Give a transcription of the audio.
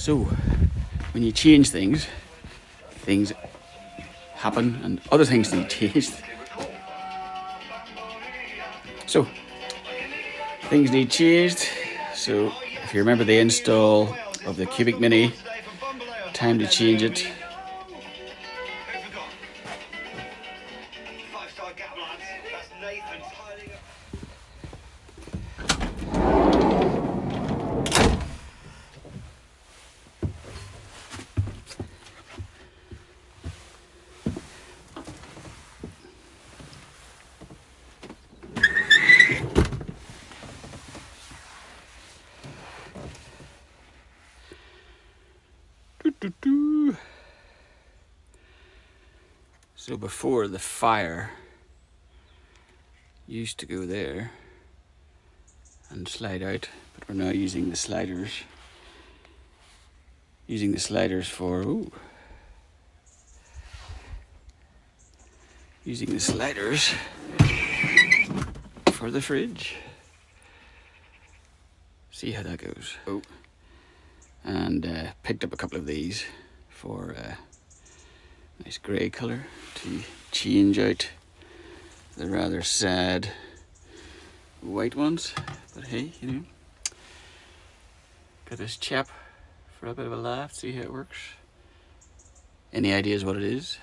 So, when you change things, things happen and other things need changed. So, things need changed. So, if you remember the install of the Cubic Mini, time to change it. So before, the fire used to go there and slide out, but we're now using the sliders. Using the sliders for using the sliders for the fridge. See how that goes. Oh, and picked up a couple of these for nice grey colour to change out the rather sad white ones. But hey, you know, got this chap for a bit of a laugh, see how it works. Any ideas what it is?